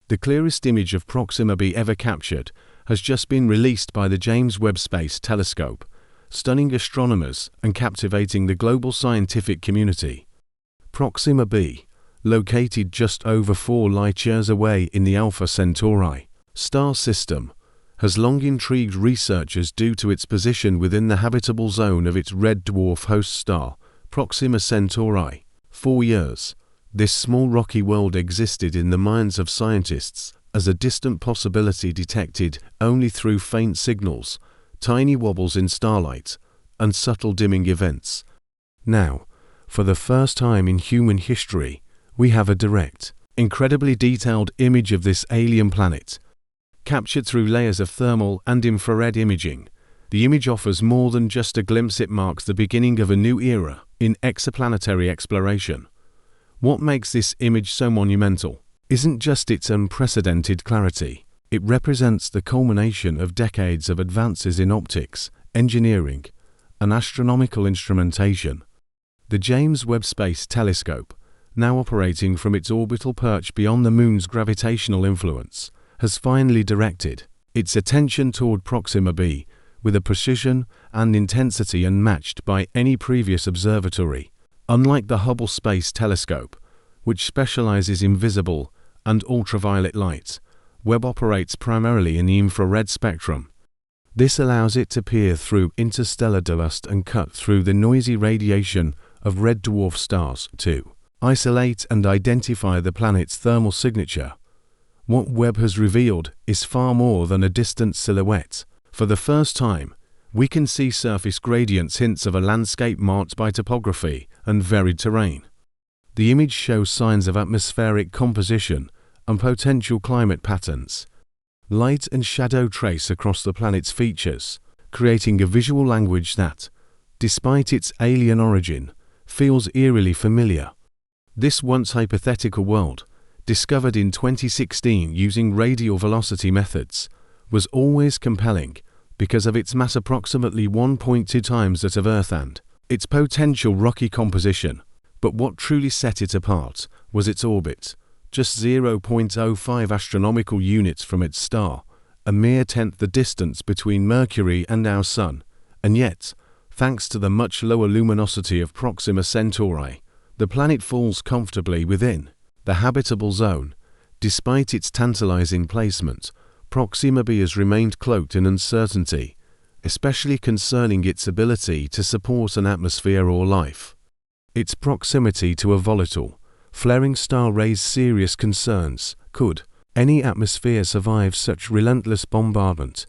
The clearest image of Proxima b ever captured has just been released by the James Webb Space Telescope, stunning astronomers and captivating the global scientific community. Proxima b, located just over 4 light-years away in the Alpha Centauri star system, has long intrigued researchers due to its position within the habitable zone of its red dwarf host star, Proxima Centauri. For years, this small rocky world existed in the minds of scientists as a distant possibility detected only through faint signals, tiny wobbles in starlight, and subtle dimming events. Now, for the first time in human history, we have a direct, incredibly detailed image of this alien planet. Captured through layers of thermal and infrared imaging, the image offers more than just a glimpse. It marks the beginning of a new era in exoplanetary exploration. What makes this image so monumental isn't just its unprecedented clarity. It represents the culmination of decades of advances in optics, engineering, and astronomical instrumentation. The James Webb Space Telescope, now operating from its orbital perch beyond the Moon's gravitational influence, has finally directed its attention toward Proxima b with a precision and intensity unmatched by any previous observatory. Unlike the Hubble Space Telescope, which specializes in visible and ultraviolet light, Webb operates primarily in the infrared spectrum. This allows it to peer through interstellar dust and cut through the noisy radiation of red dwarf stars to isolate and identify the planet's thermal signature. What Webb has revealed is far more than a distant silhouette. For the first time, we can see surface gradients, hints of a landscape marked by topography and varied terrain. The image shows signs of atmospheric composition and potential climate patterns. Light and shadow trace across the planet's features, creating a visual language that, despite its alien origin, feels eerily familiar. This once hypothetical world, discovered in 2016 using radial velocity methods, was always compelling because of its mass, approximately 1.2 times that of Earth, and its potential rocky composition. But what truly set it apart was its orbit, just 0.05 astronomical units from its star, a mere tenth the distance between Mercury and our Sun. And yet, thanks to the much lower luminosity of Proxima Centauri, the planet falls comfortably within the habitable zone. Despite its tantalizing placement, Proxima b has remained cloaked in uncertainty, especially concerning its ability to support an atmosphere or life. Its proximity to a volatile, flaring star raised serious concerns. Could any atmosphere survive such relentless bombardment?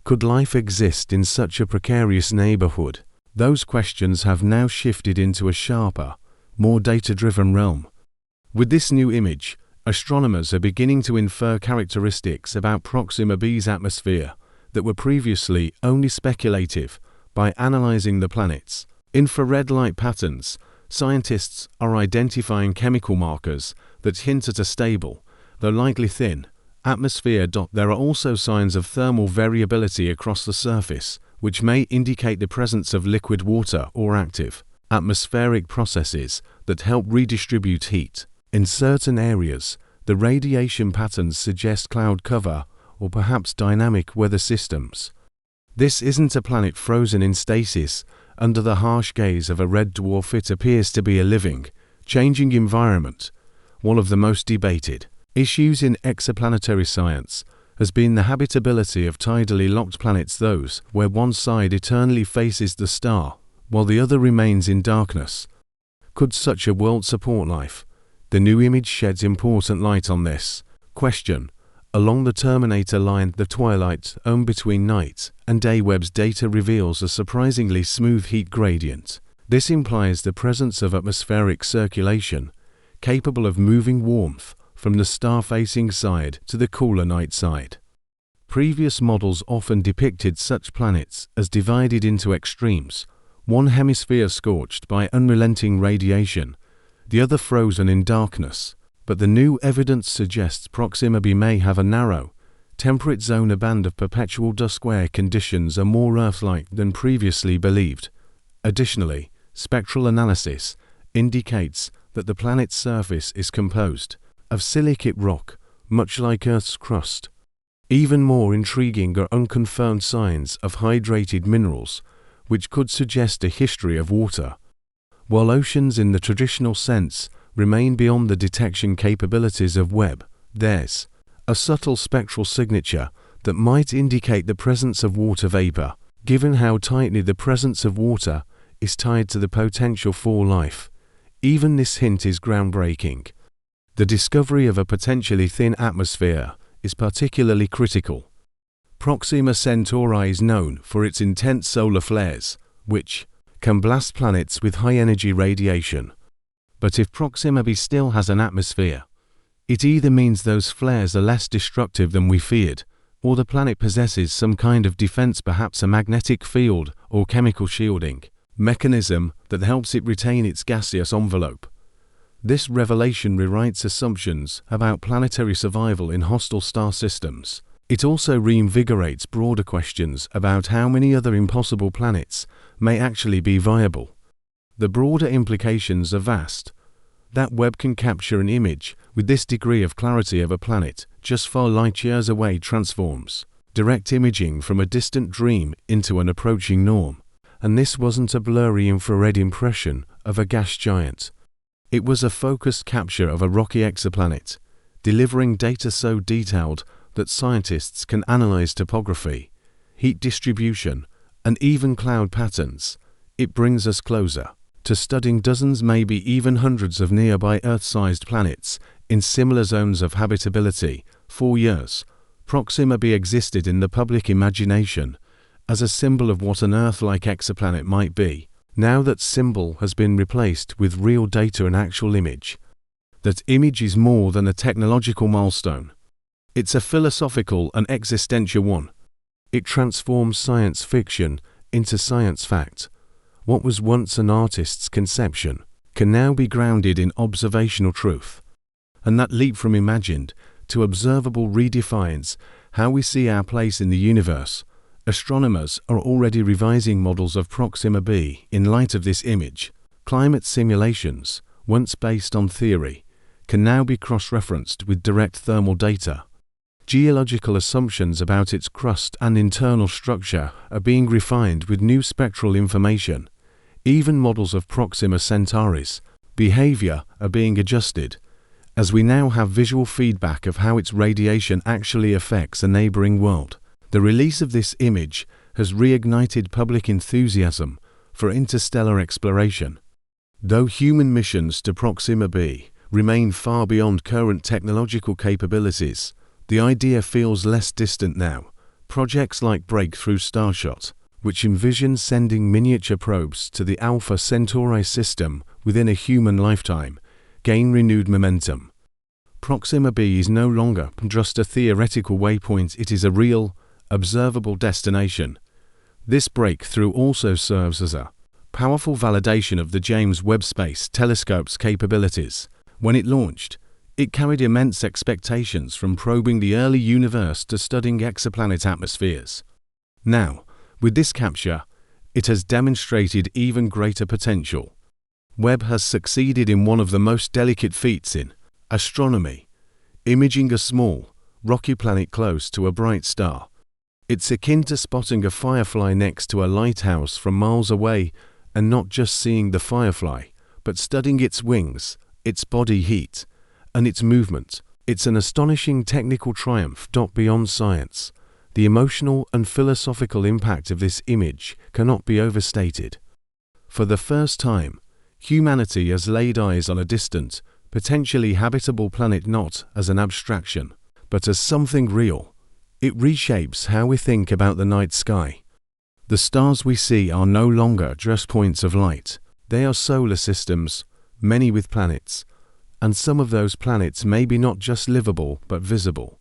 Could life exist in such a precarious neighborhood? Those questions have now shifted into a sharper, more data-driven realm. With this new image, astronomers are beginning to infer characteristics about Proxima b's atmosphere that were previously only speculative. By analyzing the planet's infrared light patterns, scientists are identifying chemical markers that hint at a stable, though likely thin, atmosphere. There are also signs of thermal variability across the surface, which may indicate the presence of liquid water or active atmospheric processes that help redistribute heat. In certain areas, the radiation patterns suggest cloud cover or perhaps dynamic weather systems. This isn't a planet frozen in stasis under the harsh gaze of a red dwarf. It appears to be a living, changing environment. One of the most debated issues in exoplanetary science has been the habitability of tidally locked planets, those where one side eternally faces the star while the other remains in darkness. Could such a world support life? The new image sheds important light on this question. Along the Terminator line, the twilight zone between night and day, Webb's data reveals a surprisingly smooth heat gradient. This implies the presence of atmospheric circulation, capable of moving warmth from the star-facing side to the cooler night side. Previous models often depicted such planets as divided into extremes, one hemisphere scorched by unrelenting radiation, the other frozen in darkness. But the new evidence suggests Proxima b may have a narrow, temperate zone. A band of perpetual dusk where conditions are more Earth-like than previously believed. Additionally, spectral analysis indicates that the planet's surface is composed of silicate rock much like Earth's crust. Even more intriguing are unconfirmed signs of hydrated minerals, which could suggest a history of water. While oceans in the traditional sense remain beyond the detection capabilities of Webb, there's a subtle spectral signature that might indicate the presence of water vapor, given how tightly the presence of water is tied to the potential for life. Even this hint is groundbreaking. The discovery of a potentially thin atmosphere is particularly critical. Proxima Centauri is known for its intense solar flares, which can blast planets with high-energy radiation. But if Proxima b still has an atmosphere, it either means those flares are less destructive than we feared, or the planet possesses some kind of defense, perhaps a magnetic field or chemical shielding mechanism that helps it retain its gaseous envelope. This revelation rewrites assumptions about planetary survival in hostile star systems. It also reinvigorates broader questions about how many other impossible planets may actually be viable. The broader implications are vast. That Webb can capture an image with this degree of clarity of a planet just 4 light-years away transforms direct imaging from a distant dream into an approaching norm. And this wasn't a blurry infrared impression of a gas giant. It was a focused capture of a rocky exoplanet, delivering data so detailed that scientists can analyze topography, heat distribution, and even cloud patterns. It brings us closer to studying dozens, maybe even hundreds of nearby Earth-sized planets in similar zones of habitability. For years, Proxima b existed in the public imagination as a symbol of what an Earth-like exoplanet might be. Now that symbol has been replaced with real data and actual image. That image is more than a technological milestone. It's a philosophical and existential one. It transforms science fiction into science fact. What was once an artist's conception can now be grounded in observational truth. And that leap from imagined to observable redefines how we see our place in the universe. Astronomers are already revising models of Proxima b in light of this image. Climate simulations, once based on theory, can now be cross-referenced with direct thermal data. Geological assumptions about its crust and internal structure are being refined with new spectral information. Even models of Proxima Centauri's behavior are being adjusted, as we now have visual feedback of how its radiation actually affects a neighboring world. The release of this image has reignited public enthusiasm for interstellar exploration. Though human missions to Proxima b remain far beyond current technological capabilities, the idea feels less distant now. Projects like Breakthrough Starshot, which envision sending miniature probes to the Alpha Centauri system within a human lifetime, gain renewed momentum. Proxima b is no longer just a theoretical waypoint, it is a real, observable destination. This breakthrough also serves as a powerful validation of the James Webb Space Telescope's capabilities. When it launched, it carried immense expectations from probing the early universe to studying exoplanet atmospheres. Now, with this capture, it has demonstrated even greater potential. Webb has succeeded in one of the most delicate feats in astronomy, imaging a small, rocky planet close to a bright star. It's akin to spotting a firefly next to a lighthouse from miles away and not just seeing the firefly, but studying its wings, its body heat, and its movement. It's an astonishing technical triumph beyond science. The emotional and philosophical impact of this image cannot be overstated. For the first time, humanity has laid eyes on a distant, potentially habitable planet not as an abstraction, but as something real. It reshapes how we think about the night sky. The stars we see are no longer just points of light. They are solar systems, many with planets, and some of those planets may be not just livable but visible.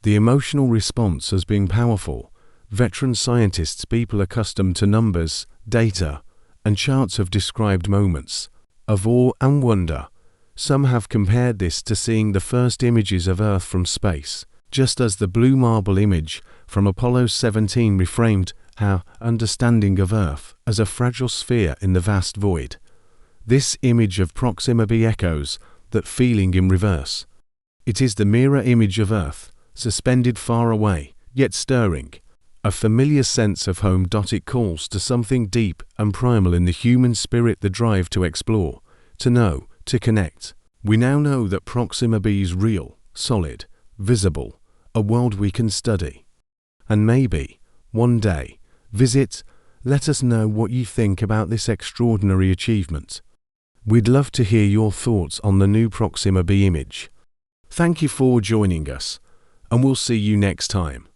The emotional response has been powerful. Veteran scientists, people accustomed to numbers, data, and charts have described moments of awe and wonder. Some have compared this to seeing the first images of Earth from space, just as the blue marble image from Apollo 17 reframed our understanding of Earth as a fragile sphere in the vast void. This image of Proxima b echoes that feeling in reverse. It is the mirror image of Earth, suspended far away, yet stirring. A familiar sense of home. It calls to something deep and primal in the human spirit, the drive to explore, to know, to connect. We now know that Proxima b is real, solid, visible, a world we can study. And maybe, one day, visit. Let us know what you think about this extraordinary achievement. We'd love to hear your thoughts on the new Proxima b image. Thank you for joining us, and we'll see you next time.